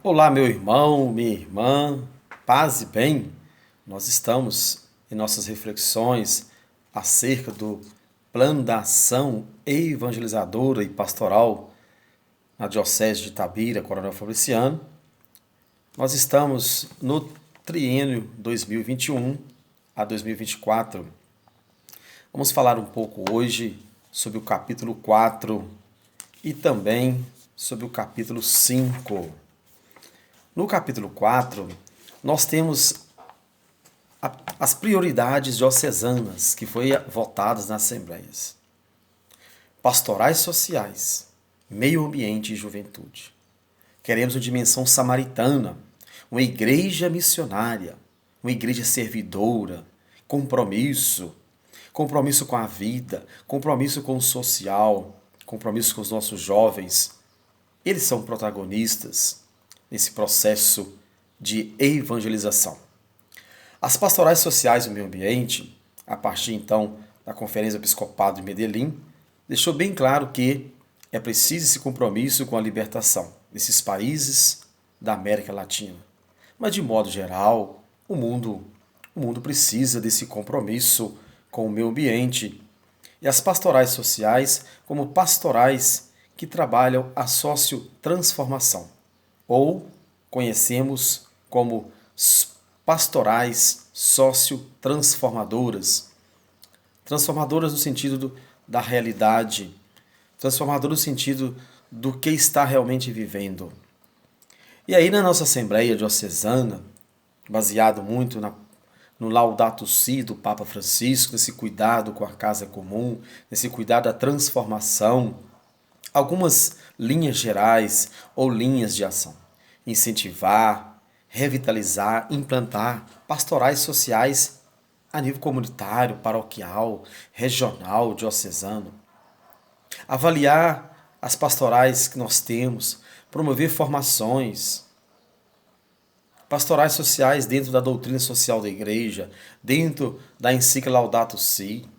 Olá, meu irmão, minha irmã, paz e bem. Nós estamos em nossas reflexões acerca do plano da ação evangelizadora e pastoral na Diocese de Itabira, Coronel Fabriciano. Nós estamos no triênio 2021 a 2024. Vamos falar um pouco hoje sobre o capítulo 4 e também sobre o capítulo 5. No capítulo 4, nós temos as prioridades diocesanas que foram votadas nas assembleias. Pastorais sociais, meio ambiente e juventude. Queremos uma dimensão samaritana, uma igreja missionária, uma igreja servidora, compromisso, compromisso com a vida, compromisso com o social, compromisso com os nossos jovens. Eles são protagonistas nesse processo de evangelização. As pastorais sociais do meio ambiente, a partir então da Conferência do Episcopado de Medellín, deixou bem claro que é preciso esse compromisso com a libertação desses países da América Latina. Mas de modo geral, o mundo precisa desse compromisso com o meio ambiente. E as pastorais sociais como pastorais que trabalham a sociotransformação, ou conhecemos como pastorais sociotransformadoras. Transformadoras no sentido da realidade, transformadoras no sentido do que está realmente vivendo. E aí na nossa Assembleia Diocesana, baseado muito no Laudato Si do Papa Francisco, nesse cuidado com a casa comum, nesse cuidado da transformação, algumas linhas gerais ou linhas de ação. Incentivar, revitalizar, implantar pastorais sociais a nível comunitário, paroquial, regional, diocesano. Avaliar as pastorais que nós temos, promover formações, pastorais sociais dentro da doutrina social da igreja, dentro da encíclica Laudato Si,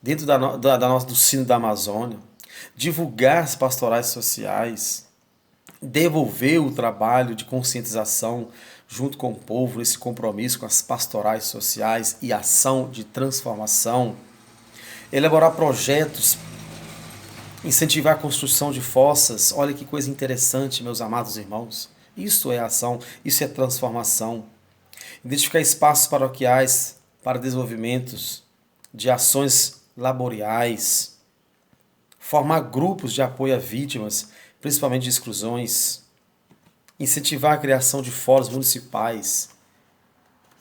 dentro do Sino da Amazônia, divulgar as pastorais sociais, devolver o trabalho de conscientização junto com o povo, esse compromisso com as pastorais sociais e ação de transformação, elaborar projetos, incentivar a construção de fossas. Olha que coisa interessante, meus amados irmãos. Isso é ação, isso é transformação. Identificar espaços paroquiais para desenvolvimentos de ações laboriais, formar grupos de apoio a vítimas, principalmente de exclusões, incentivar a criação de fóruns municipais,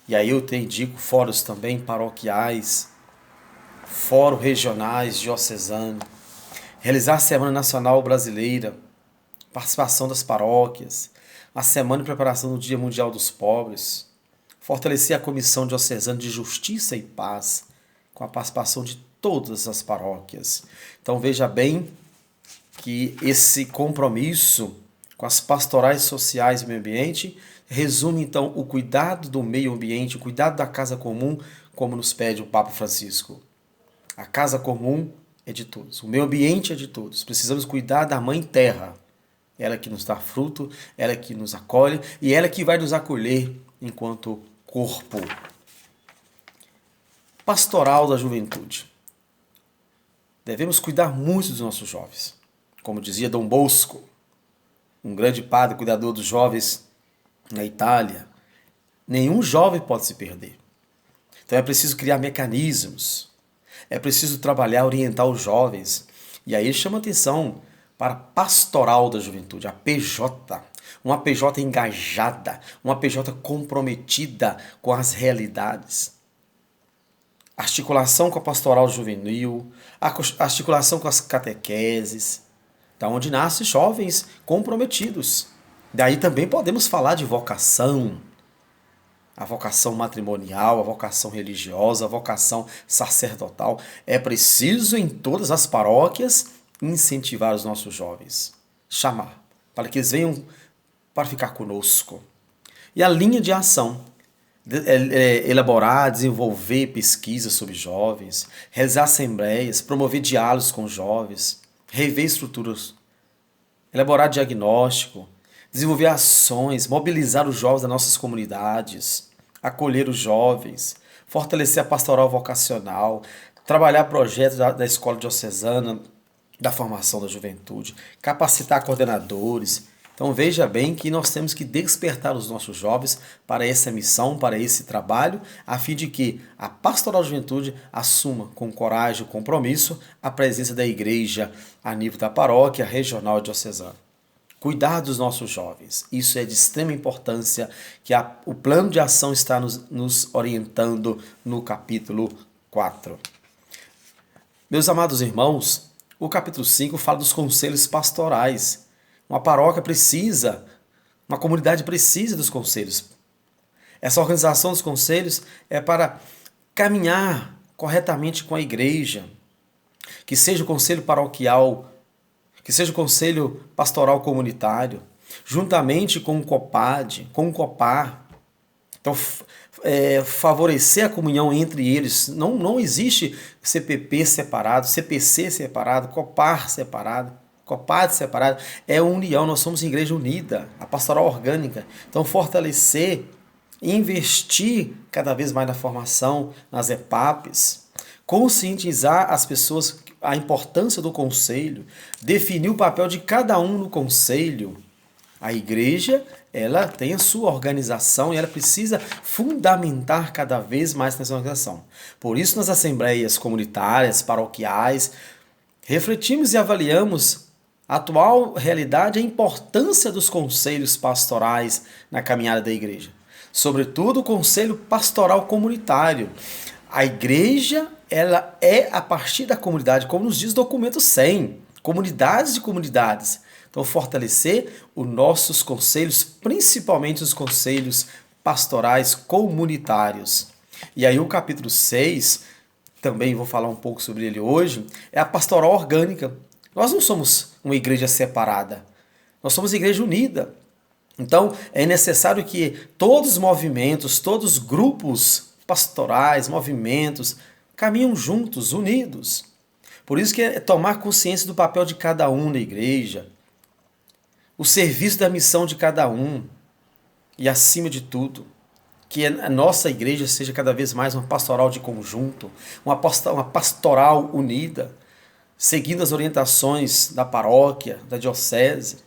e aí eu te indico fóruns também paroquiais, fóruns regionais, diocesano, realizar a Semana Nacional Brasileira, participação das paróquias, a Semana de Preparação do Dia Mundial dos Pobres, fortalecer a Comissão Diocesana de Justiça e Paz, com a participação de todas as paróquias. Então veja bem que esse compromisso com as pastorais sociais do meio ambiente resume então o cuidado do meio ambiente, o cuidado da casa comum, como nos pede o Papa Francisco. A casa comum é de todos, o meio ambiente é de todos. Precisamos cuidar da Mãe Terra, ela que nos dá fruto, ela que nos acolhe e ela que vai nos acolher enquanto corpo. Pastoral da juventude. Devemos cuidar muito dos nossos jovens. Como dizia Dom Bosco, um grande padre cuidador dos jovens na Itália, nenhum jovem pode se perder. Então é preciso criar mecanismos, é preciso trabalhar, orientar os jovens. E aí ele chama atenção para a pastoral da juventude, a PJ, uma PJ engajada, uma PJ comprometida com as realidades. Articulação com a pastoral juvenil, articulação com as catequeses, da onde nascem jovens comprometidos. Daí também podemos falar de vocação, a vocação matrimonial, a vocação religiosa, a vocação sacerdotal. É preciso em todas as paróquias incentivar os nossos jovens, chamar, para que eles venham para ficar conosco. E a linha de ação, elaborar, desenvolver pesquisas sobre jovens, realizar assembleias, promover diálogos com jovens, rever estruturas, elaborar diagnóstico, desenvolver ações, mobilizar os jovens das nossas comunidades, acolher os jovens, fortalecer a pastoral vocacional, trabalhar projetos da escola diocesana, da formação da juventude, capacitar coordenadores. Então veja bem que nós temos que despertar os nossos jovens para essa missão, para esse trabalho, a fim de que a pastoral da juventude assuma com coragem e compromisso a presença da igreja a nível da paróquia regional e diocesana. Cuidar dos nossos jovens, isso é de extrema importância, que o plano de ação está nos orientando no capítulo 4. Meus amados irmãos, o capítulo 5 fala dos conselhos pastorais. Uma paróquia precisa, uma comunidade precisa dos conselhos. Essa organização dos conselhos é para caminhar corretamente com a igreja, que seja o conselho paroquial, que seja o conselho pastoral comunitário, juntamente com o COPAD, com o COPAR. Então, favorecer a comunhão entre eles. Não existe CPP separado, CPC separado, COPAR separado, COPAD separado. É união, nós somos igreja unida, a pastoral orgânica. Então, fortalecer, investir cada vez mais na formação, nas EPAPs, conscientizar as pessoas a importância do conselho, definir o papel de cada um no conselho. A igreja, ela tem a sua organização e ela precisa fundamentar cada vez mais nessa organização. Por isso, nas assembleias comunitárias, paroquiais, refletimos e avaliamos a atual realidade e a importância dos conselhos pastorais na caminhada da igreja. Sobretudo o conselho pastoral comunitário. A igreja, ela é a partir da comunidade, como nos diz o documento 100, comunidades de comunidades. Então, fortalecer os nossos conselhos, principalmente os conselhos pastorais comunitários. E aí o capítulo 6, também vou falar um pouco sobre ele hoje, é a pastoral orgânica. Nós não somos uma igreja separada, nós somos igreja unida. Então, é necessário que todos os movimentos, todos os grupos pastorais, movimentos, caminham juntos, unidos. Por isso que é tomar consciência do papel de cada um na igreja, o serviço da missão de cada um e, acima de tudo, que a nossa igreja seja cada vez mais uma pastoral de conjunto, uma pastoral unida, seguindo as orientações da paróquia, da diocese.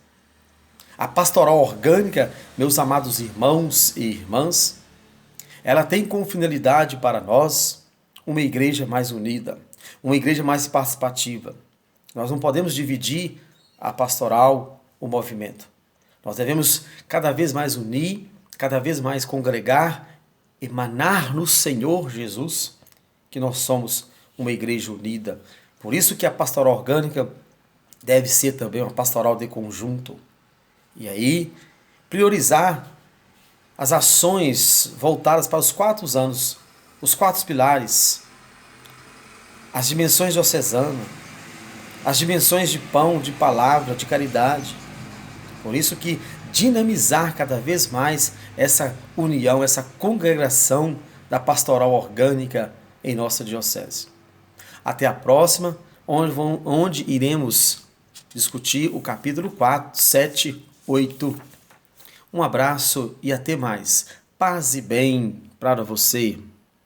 A pastoral orgânica, meus amados irmãos e irmãs, ela tem como finalidade para nós uma igreja mais unida, uma igreja mais participativa. Nós não podemos dividir a pastoral, o movimento. Nós devemos cada vez mais unir, cada vez mais congregar, emanar no Senhor Jesus que nós somos uma igreja unida. Por isso que a pastoral orgânica deve ser também uma pastoral de conjunto. E aí, priorizar as ações voltadas para os 4 anos, os 4 pilares, as dimensões diocesanas, as dimensões de pão, de palavra, de caridade. Por isso que dinamizar cada vez mais essa união, essa congregação da pastoral orgânica em nossa diocese. Até a próxima, onde iremos discutir o capítulo 4, 7, 8. Um abraço e até mais. Paz e bem para você.